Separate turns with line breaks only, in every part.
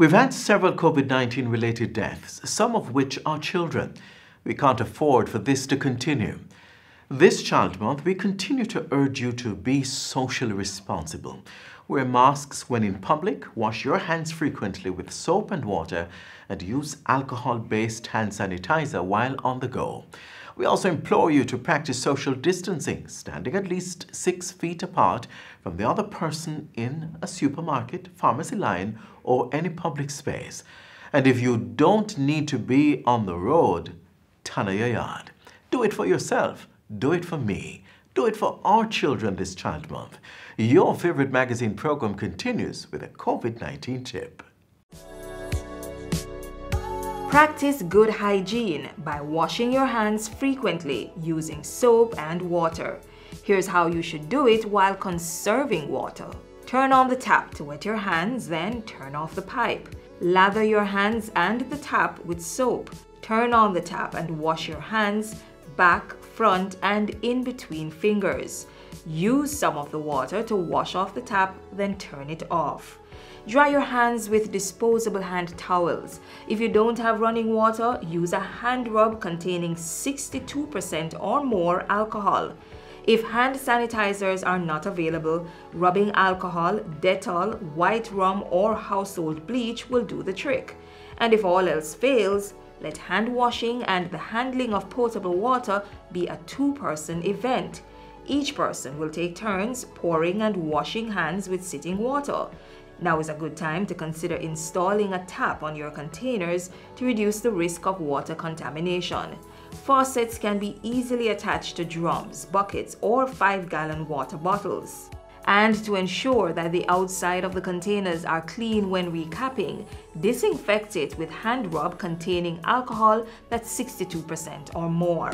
We've had several COVID-19 related deaths, some of which are children. We can't afford for this to continue. This Child Month, we continue to urge you to be socially responsible. Wear masks when in public, wash your hands frequently with soap and water, and use alcohol-based hand sanitizer while on the go. We also implore you to practice social distancing, standing at least 6 feet apart from the other person in a supermarket, pharmacy line, or any public space. And if you don't need to be on the road, tanner your yard. Do it for yourself. Do it for me. Do it for our children this Child Month. Your favorite magazine program continues with a COVID-19 tip.
Practice good hygiene by washing your hands frequently using soap and water. Here's how you should do it while conserving water. Turn on the tap to wet your hands, then turn off the pipe. Lather your hands and the tap with soap. Turn on the tap and wash your hands, back, front, and in between fingers. Use some of the water to wash off the tap, then turn it off. Dry your hands with disposable hand towels. If you don't have running water, use a hand rub containing 62% or more alcohol. If hand sanitizers are not available, rubbing alcohol, Dettol, white rum, or household bleach will do the trick. And if all else fails, let hand washing and the handling of potable water be a two-person event. Each person will take turns pouring and washing hands with sitting water. Now is a good time to consider installing a tap on your containers to reduce the risk of water contamination. Faucets can be easily attached to drums, buckets, or 5-gallon water bottles. And to ensure that the outside of the containers are clean when recapping, disinfect it with hand rub containing alcohol that's 62% or more.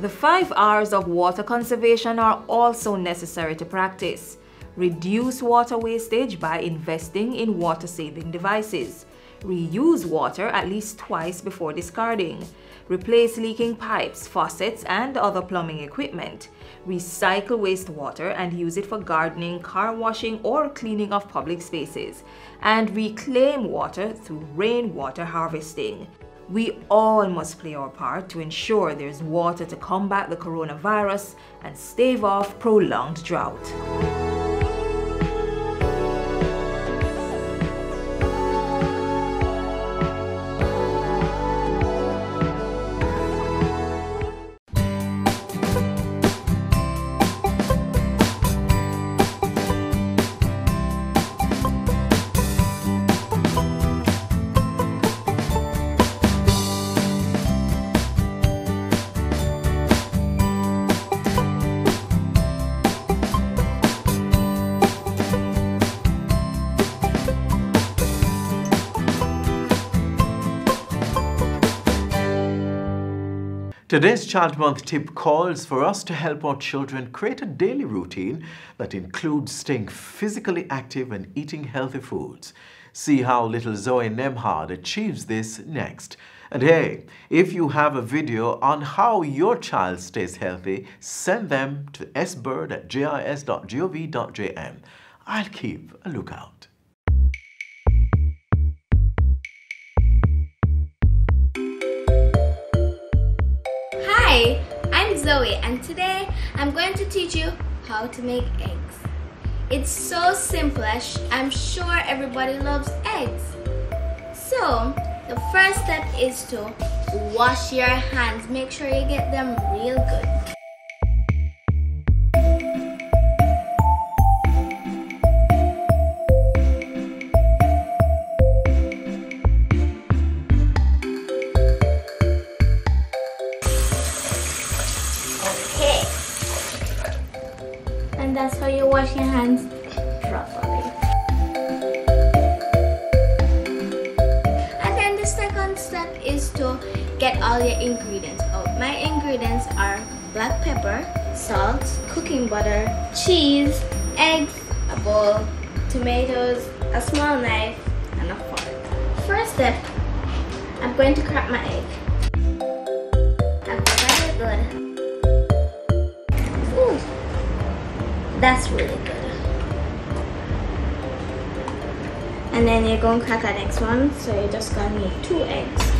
The 5 R's of water conservation are also necessary to practice. Reduce water wastage by investing in water-saving devices. Reuse water at least twice before discarding. Replace leaking pipes, faucets, and other plumbing equipment. Recycle wastewater and use it for gardening, car washing, or cleaning of public spaces. And reclaim water through rainwater harvesting. We all must play our part to ensure there's water to combat the coronavirus and stave off prolonged drought.
Today's Child Month tip calls for us to help our children create a daily routine that includes staying physically active and eating healthy foods. See how little Zoe Nemhard achieves this next. And hey, if you have a video on how your child stays healthy, send them to sbird@jis.gov.jm. I'll keep a lookout.
Hi, I'm Zoe and today I'm going to teach you how to make eggs. It's so simple, I'm sure everybody loves eggs. So, the first step is to wash your hands. Make sure you get them real good. And that's how you wash your hands properly. And then the second step is to get all your ingredients out. My ingredients are black pepper, salt, cooking butter, cheese, eggs, a bowl, tomatoes, a small knife, and a fork. First step, I'm going to crack my egg. And cover it good. That's really good. And then you're going to crack the next one, so you're just going to need 2 eggs.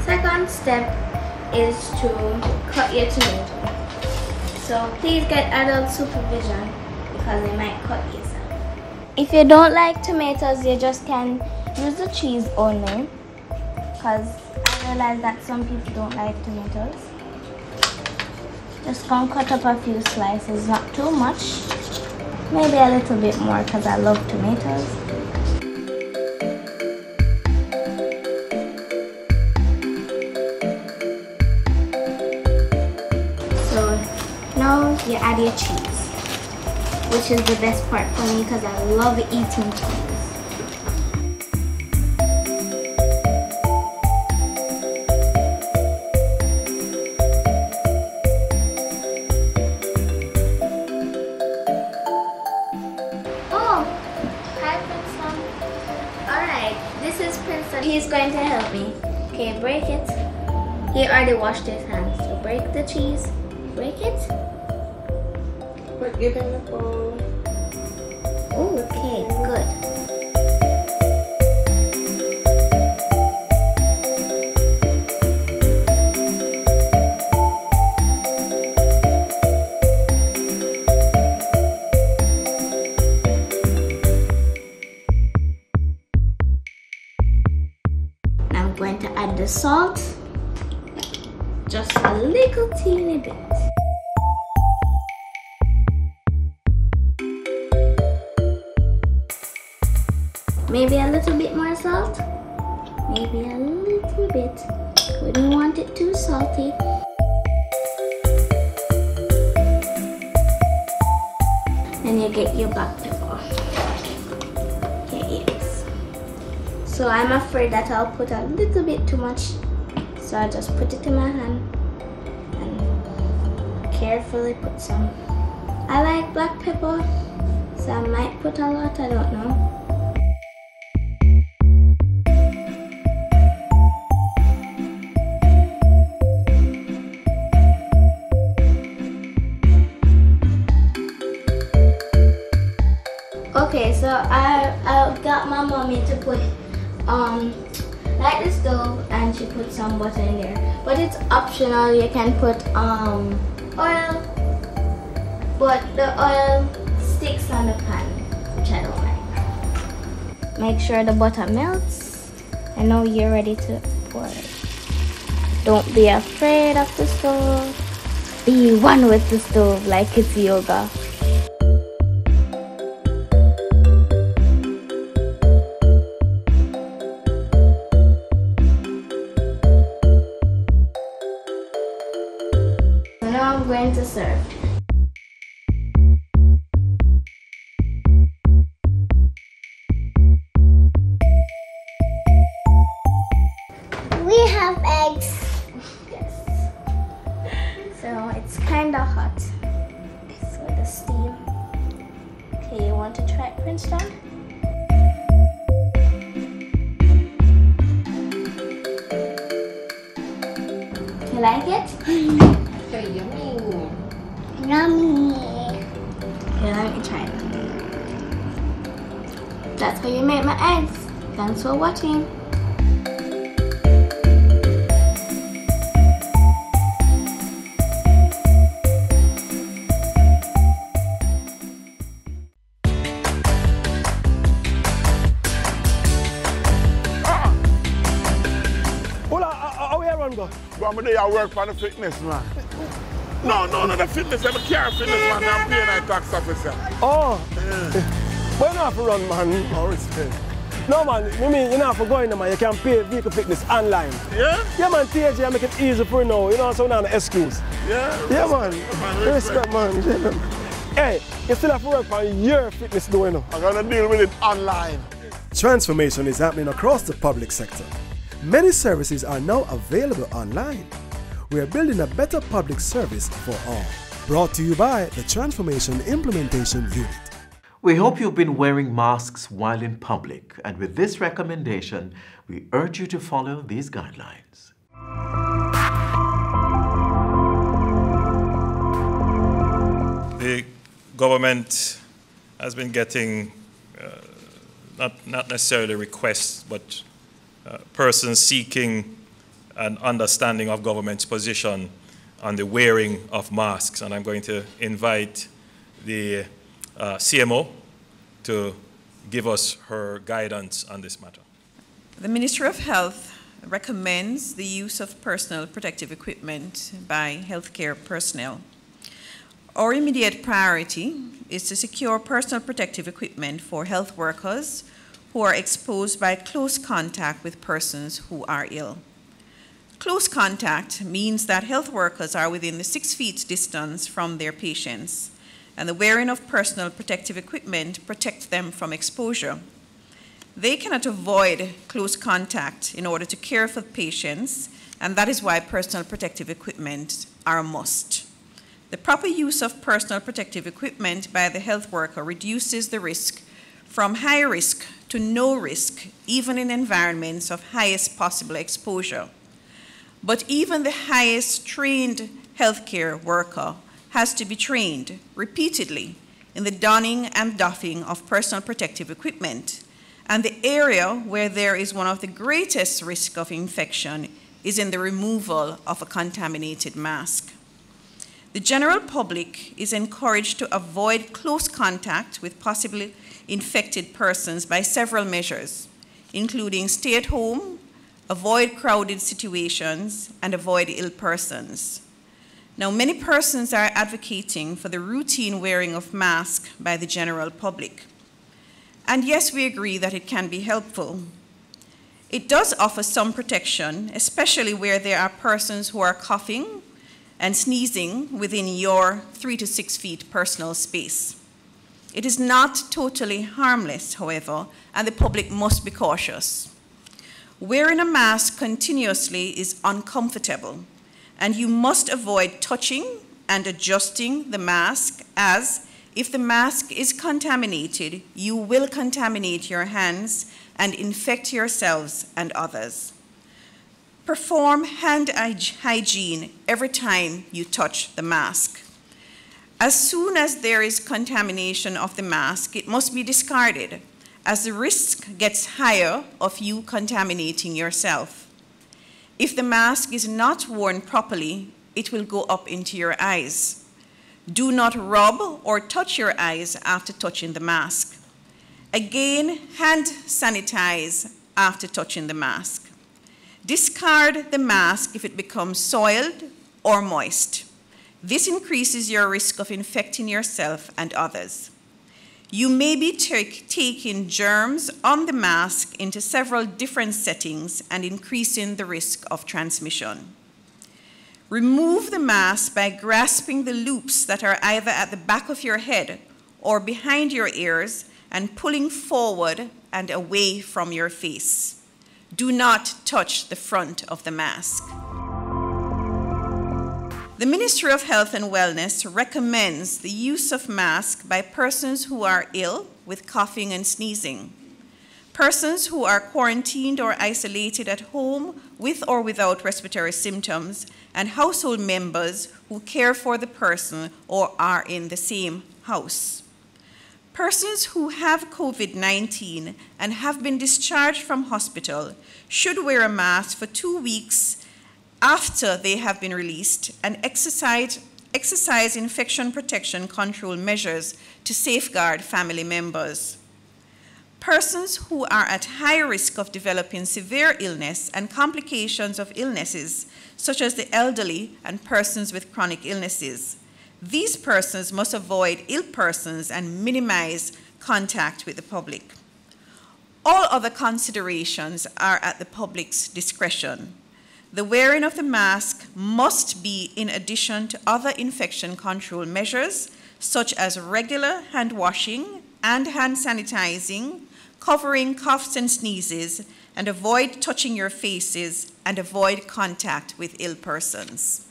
Second step is to cut your tomato. So please get adult supervision because they might cut yourself. If you don't like tomatoes, you just can use the cheese only, because I realize that some people don't like tomatoes. Just gonna cut up a few slices, not too much, maybe a little bit more because I love tomatoes. So now you add your cheese, which is the best part for me because I love eating cheese. He's going to help me. Okay, break it. He already washed his hands, so break the cheese. Break it.
But give him the bowl.
Okay, good. I'm going to add the salt, just a little teeny bit. Maybe a little bit more salt, maybe a little bit. We don't want it too salty. Then you get your black pepper. Okay, yes. So I'm afraid that I'll put a little bit too much. So I just put it in my hand and carefully put some. I like black pepper, so I might put a lot, I don't know. Okay, so I got my mommy to put light the stove and she put some butter in there, but it's optional. You can put oil, but the oil sticks on the pan, which I don't like. Make sure the butter melts. I know you're ready to pour it. Don't be afraid of the stove. Be one with the stove like it's yoga. Now I'm going to serve. We have eggs. Yes. So it's kind of hot. So the steam. Okay, you want to try it, Princeton? You like it?
Okay, yummy.
Yummy. Okay, let me try it. That's how you make my eggs. Thanks for watching.
How we run go?
But I'm there I work for the fitness, man. No, the fitness, I'm a care fitness, man. I'm paying a tax officer.
Oh.
Yeah.
But you don't have to run, man.
Oh, respect.
No, man. I mean, you don't have to go in there, man. You can pay vehicle fitness online.
Yeah?
Yeah, man. THG, make it easy for you now. You know, so now the excuse.
Yeah?
Yeah, man.
Respect,
man. Hey, you still have to work on your fitness doing now.
I'm going to deal with it online.
Transformation is happening across the public sector. Many services are now available online. We are building a better public service for all. Brought to you by the Transformation Implementation Unit.
We hope you've been wearing masks while in public, and with this recommendation, we urge you to follow these guidelines.
government has been getting not necessarily requests, but persons seeking an understanding of government's position on the wearing of masks. And I'm going to invite the CMO to give us her guidance on this matter.
The Ministry of Health recommends the use of personal protective equipment by healthcare personnel. Our immediate priority is to secure personal protective equipment for health workers who are exposed by close contact with persons who are ill. Close contact means that health workers are within the 6 feet distance from their patients, and the wearing of personal protective equipment protects them from exposure. They cannot avoid close contact in order to care for patients, and that is why personal protective equipment are a must. The proper use of personal protective equipment by the health worker reduces the risk from high risk to no risk, even in environments of highest possible exposure. But even the highest trained healthcare worker has to be trained repeatedly in the donning and doffing of personal protective equipment. And the area where there is one of the greatest risk of infection is in the removal of a contaminated mask. The general public is encouraged to avoid close contact with possibly infected persons by several measures, including stay at home, avoid crowded situations, and avoid ill persons. Now, many persons are advocating for the routine wearing of masks by the general public. And yes, we agree that it can be helpful. It does offer some protection, especially where there are persons who are coughing and sneezing within your 3 to 6 feet personal space. It is not totally harmless, however, and the public must be cautious. Wearing a mask continuously is uncomfortable, and you must avoid touching and adjusting the mask, as if the mask is contaminated, you will contaminate your hands and infect yourselves and others. Perform hand hygiene every time you touch the mask. As soon as there is contamination of the mask, it must be discarded, as the risk gets higher of you contaminating yourself. If the mask is not worn properly, it will go up into your eyes. Do not rub or touch your eyes after touching the mask. Again, hand sanitize after touching the mask. Discard the mask if it becomes soiled or moist. This increases your risk of infecting yourself and others. You may be taking germs on the mask into several different settings and increasing the risk of transmission. Remove the mask by grasping the loops that are either at the back of your head or behind your ears and pulling forward and away from your face. Do not touch the front of the mask. The Ministry of Health and Wellness recommends the use of masks by persons who are ill with coughing and sneezing, persons who are quarantined or isolated at home with or without respiratory symptoms, and household members who care for the person or are in the same house. Persons who have COVID-19 and have been discharged from hospital should wear a mask for 2 weeks after they have been released and exercise infection protection control measures to safeguard family members. Persons who are at high risk of developing severe illness and complications of illnesses, such as the elderly and persons with chronic illnesses. These persons must avoid ill persons and minimize contact with the public. All other considerations are at the public's discretion. The wearing of the mask must be in addition to other infection control measures, such as regular hand washing and hand sanitizing, covering coughs and sneezes, and avoid touching your faces and avoid contact with ill persons.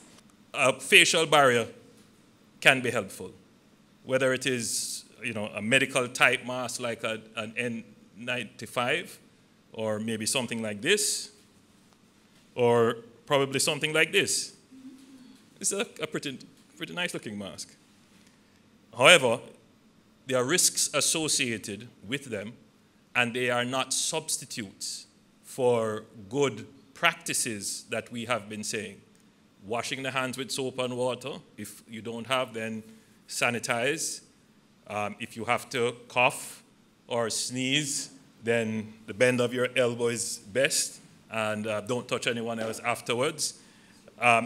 A facial barrier can be helpful, whether it is a medical type mask like an N95, or maybe something like this, or probably something like this. It's a pretty nice looking mask. However, there are risks associated with them, and they are not substitutes for good practices that we have been saying. Washing the hands with soap and water. If you don't have, then sanitize. If you have to cough or sneeze, then the bend of your elbow is best, and don't touch anyone else afterwards.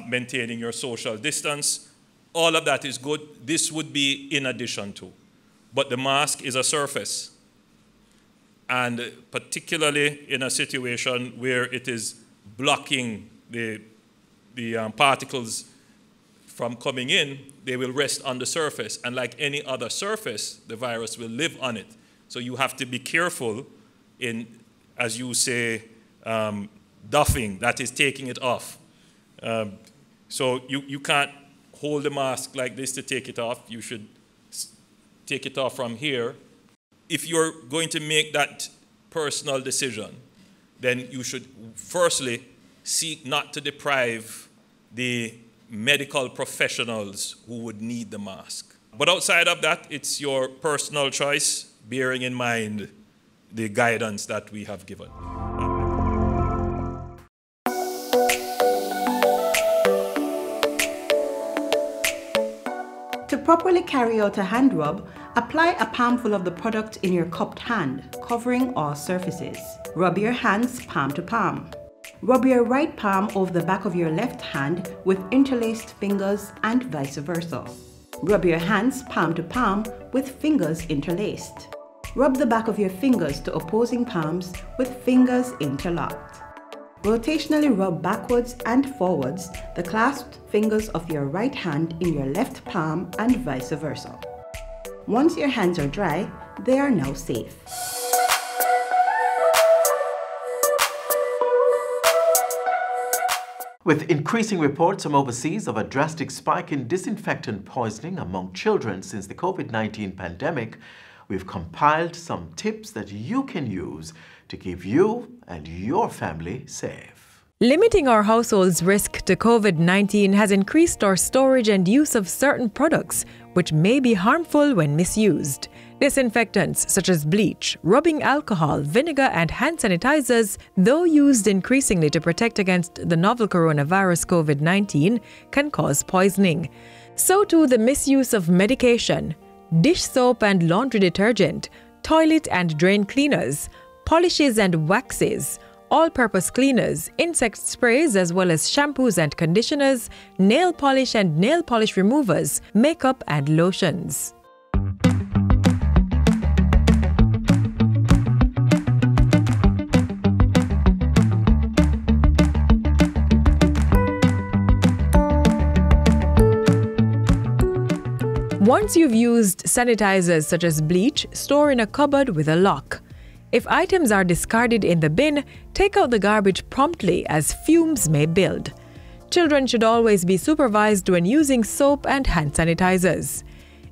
Maintaining your social distance. All of that is good. This would be in addition to. But the mask is a surface. And particularly in a situation where it is blocking the particles from coming in, they will rest on the surface. And like any other surface, the virus will live on it. So you have to be careful in, as you say, doffing, that is taking it off. So you can't hold the mask like this to take it off. You should take it off from here. If you're going to make that personal decision, then you should firstly seek not to deprive the medical professionals who would need the mask. But outside of that, it's your personal choice, bearing in mind the guidance that we have given.
To properly carry out a hand rub, apply a palmful of the product in your cupped hand, covering all surfaces. Rub your hands palm to palm. Rub your right palm over the back of your left hand with interlaced fingers and vice versa. Rub your hands palm to palm with fingers interlaced. Rub the back of your fingers to opposing palms with fingers interlocked. Rotationally rub backwards and forwards the clasped fingers of your right hand in your left palm and vice versa. Once your hands are dry, they are now safe.
With increasing reports from overseas of a drastic spike in disinfectant poisoning among children since the COVID-19 pandemic, we've compiled some tips that you can use to keep you and your family safe.
Limiting our household's risk to COVID-19 has increased our storage and use of certain products, which may be harmful when misused. Disinfectants such as bleach, rubbing alcohol, vinegar, and hand sanitizers, though used increasingly to protect against the novel coronavirus COVID-19, can cause poisoning. So too the misuse of medication, dish soap and laundry detergent, toilet and drain cleaners, polishes and waxes, all-purpose cleaners, insect sprays as well as shampoos and conditioners, nail polish and nail polish removers, makeup and lotions. Once you've used sanitizers such as bleach, store in a cupboard with a lock. If items are discarded in the bin, take out the garbage promptly as fumes may build. Children should always be supervised when using soap and hand sanitizers.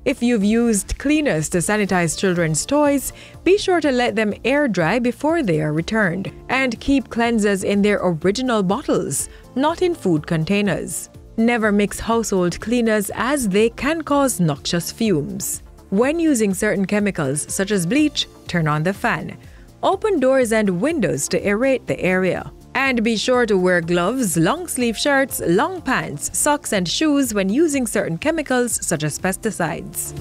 If you've used cleaners to sanitize children's toys, be sure to let them air dry before they are returned, and keep cleansers in their original bottles, not in food containers. Never mix household cleaners as they can cause noxious fumes. When using certain chemicals such as bleach, turn on the fan. Open doors and windows to aerate the area. And be sure to wear gloves, long-sleeve shirts, long pants, socks and shoes when using certain chemicals such as pesticides.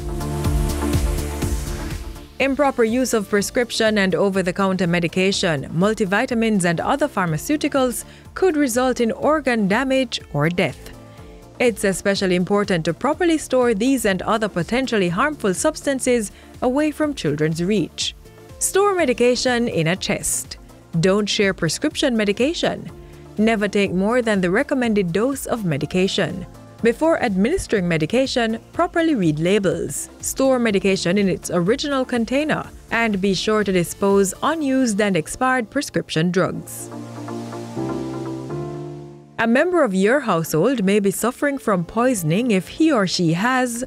Improper use of prescription and over-the-counter medication, multivitamins and other pharmaceuticals could result in organ damage or death. It's especially important to properly store these and other potentially harmful substances away from children's reach. Store medication in a chest. Don't share prescription medication. Never take more than the recommended dose of medication. Before administering medication, properly read labels. Store medication in its original container, and be sure to dispose unused and expired prescription drugs. A member of your household may be suffering from poisoning if he or she has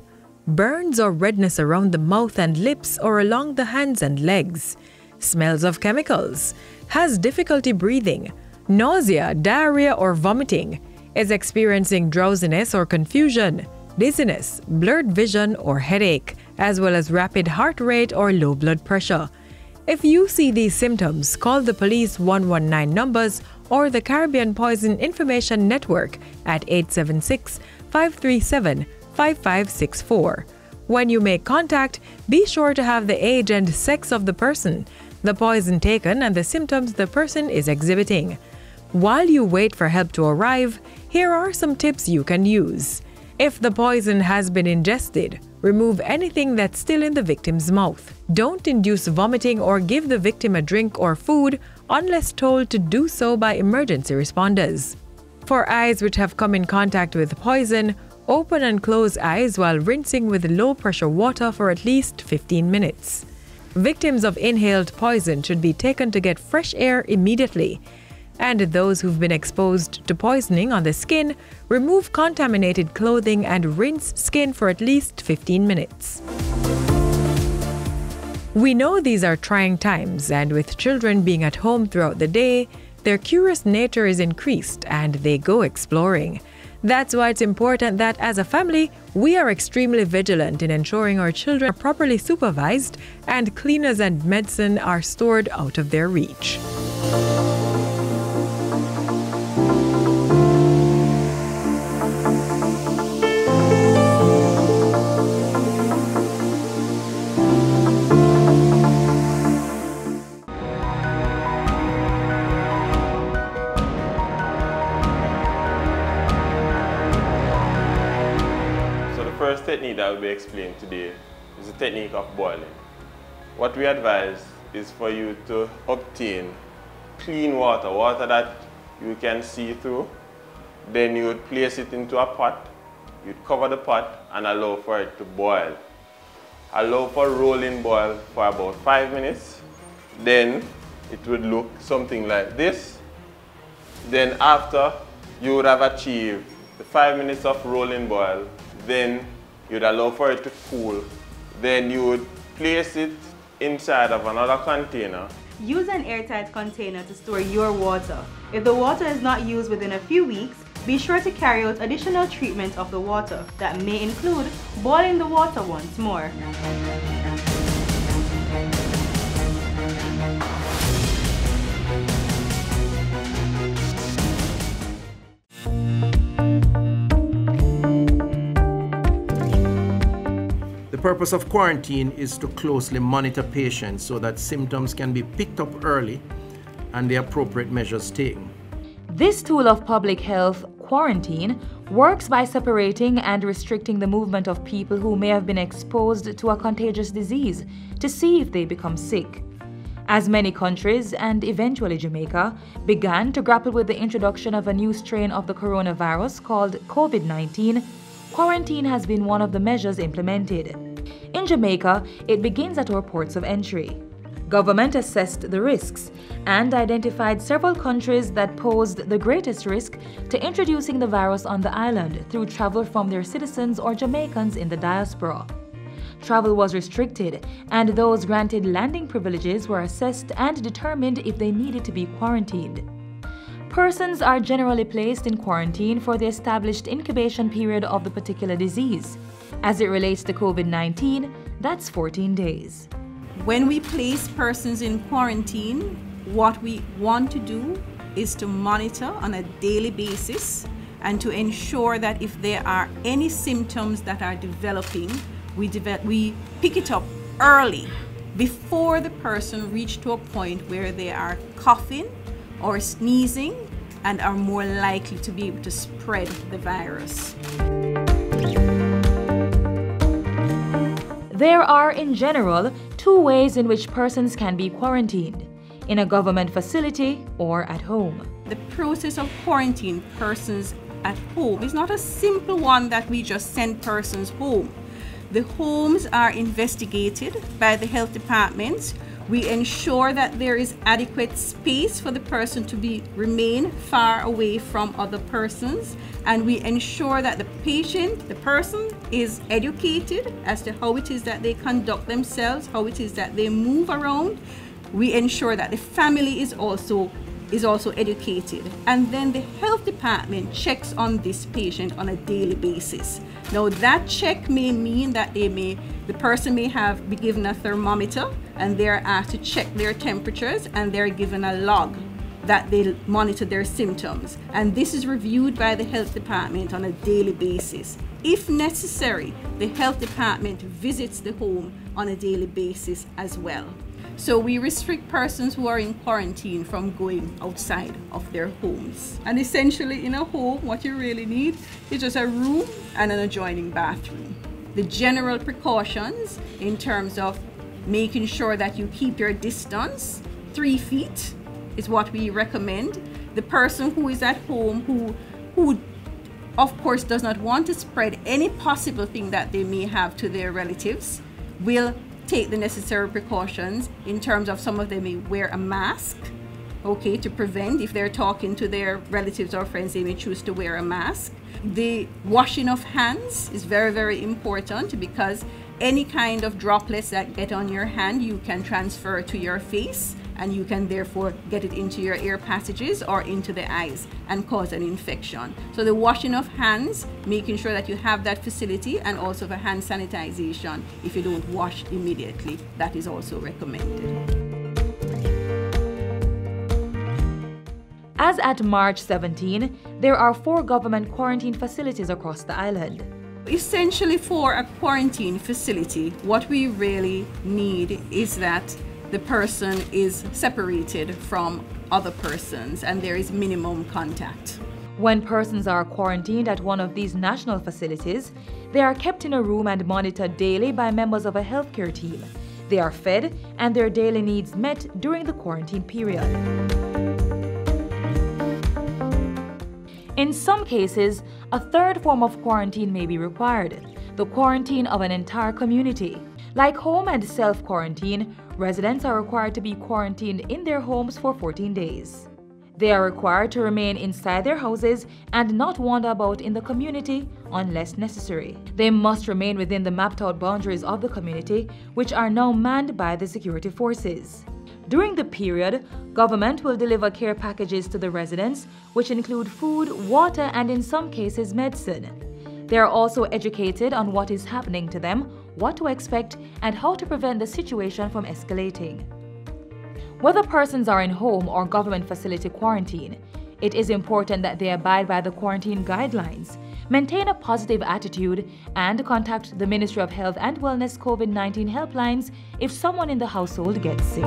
burns or redness around the mouth and lips or along the hands and legs, smells of chemicals, has difficulty breathing, nausea, diarrhea or vomiting, is experiencing drowsiness or confusion, dizziness, blurred vision or headache, as well as rapid heart rate or low blood pressure. If you see these symptoms, call the police 119 numbers or the Caribbean Poison Information Network at 876-537-5564. When you make contact, be sure to have the age and sex of the person, the poison taken, and the symptoms the person is exhibiting. While you wait for help to arrive, here are some tips you can use. If the poison has been ingested, remove anything that's still in the victim's mouth. Don't induce vomiting or give the victim a drink or food unless told to do so by emergency responders. For eyes which have come in contact with poison, open and close eyes while rinsing with low-pressure water for at least 15 minutes. Victims of inhaled poison should be taken to get fresh air immediately. And those who've been exposed to poisoning on the skin, remove contaminated clothing and rinse skin for at least 15 minutes. We know these are trying times, and with children being at home throughout the day, their curious nature is increased and they go exploring. That's why it's important that as a family, we are extremely vigilant in ensuring our children are properly supervised and cleaners and medicine are stored out of their reach.
First technique that will be explained today is the technique of boiling. What we advise is for you to obtain clean water, water that you can see through. Then you would place it into a pot, you'd cover the pot and allow for it to boil. Allow for rolling boil for about 5 minutes. Then it would look something like this. Then after you would have achieved the 5 minutes of rolling boil, then you'd allow for it to cool. Then you would place it inside of another container.
Use an airtight container to store your water. If the water is not used within a few weeks, be sure to carry out additional treatment of the water. That may include boiling the water once more.
The purpose of quarantine is to closely monitor patients so that symptoms can be picked up early and the appropriate measures taken.
This tool of public health, quarantine, works by separating and restricting the movement of people who may have been exposed to a contagious disease to see if they become sick. As many countries, and eventually Jamaica, began to grapple with the introduction of a new strain of the coronavirus called COVID-19, quarantine has been one of the measures implemented. In Jamaica, it begins at our ports of entry. Government assessed the risks and identified several countries that posed the greatest risk to introducing the virus on the island through travel from their citizens or Jamaicans in the diaspora. Travel was restricted, and those granted landing privileges were assessed and determined if they needed to be quarantined. Persons are generally placed in quarantine for the established incubation period of the particular disease. As it relates to COVID-19, that's 14 days.
When we place persons in quarantine, what we want to do is to monitor on a daily basis and to ensure that if there are any symptoms that are developing, we pick it up early before the person reaches to a point where they are coughing or sneezing and are more likely to be able to spread the virus.
There are, in general, two ways in which persons can be quarantined: in a government facility or at home.
The process of quarantining persons at home is not a simple one that we just send persons home. The homes are investigated by the health departments. We ensure that there is adequate space for the person to remain far away from other persons, and we ensure that the person is educated as to how it is that they conduct themselves, how it is that they move around. We ensure that the family is also is also educated, and then the health department checks on this patient on a daily basis. Now that check may mean that the person may be given a thermometer, and they're asked to check their temperatures, and they're given a log that they monitor their symptoms, and this is reviewed by the health department on a daily basis. If necessary, the health department visits the home on a daily basis as well. So we restrict persons who are in quarantine from going outside of their homes. And essentially in a home, what you really need is just a room and an adjoining bathroom. The general precautions in terms of making sure that you keep your distance, 3 feet is what we recommend. The person who is at home who of course does not want to spread any possible thing that they may have to their relatives will take the necessary precautions in terms of some of them may wear a mask, okay, to prevent. If they're talking to their relatives or friends, they may choose to wear a mask. The washing of hands is very, very important, because any kind of droplets that get on your hand, you can transfer to your face, and you can therefore get it into your air passages or into the eyes and cause an infection. So the washing of hands, making sure that you have that facility, and also for hand sanitization if you don't wash immediately, that is also recommended.
As at March 17, there are 4 government quarantine facilities across the island.
Essentially, for a quarantine facility, what we really need is that the person is separated from other persons and there is minimum contact.
When persons are quarantined at one of these national facilities, they are kept in a room and monitored daily by members of a healthcare team. They are fed and their daily needs met during the quarantine period. In some cases, a third form of quarantine may be required, the quarantine of an entire community. Like home and self-quarantine, residents are required to be quarantined in their homes for 14 days. They are required to remain inside their houses and not wander about in the community unless necessary. They must remain within the mapped-out boundaries of the community, which are now manned by the security forces. During the period, government will deliver care packages to the residents, which include food, water, and in some cases, medicine. They are also educated on what is happening to them, what to expect, and how to prevent the situation from escalating. Whether persons are in home or government facility quarantine, it is important that they abide by the quarantine guidelines, maintain a positive attitude, and contact the Ministry of Health and Wellness COVID-19 helplines if someone in the household gets sick.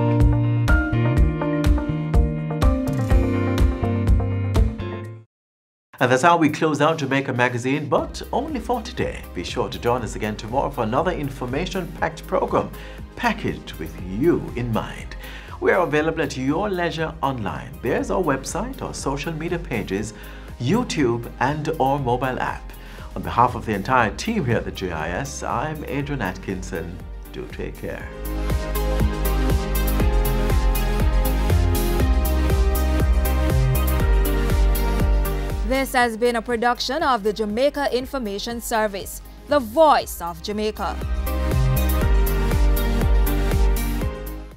And that's how we close out Jamaica Magazine, but only for today. Be sure to join us again tomorrow for another information-packed program, packaged with you in mind. We are available at your leisure online. There's our website, our social media pages, YouTube, and our mobile app. On behalf of the entire team here at the JIS, I'm Adrian Atkinson. Do take care.
This has been a production of the Jamaica Information Service, the voice of Jamaica.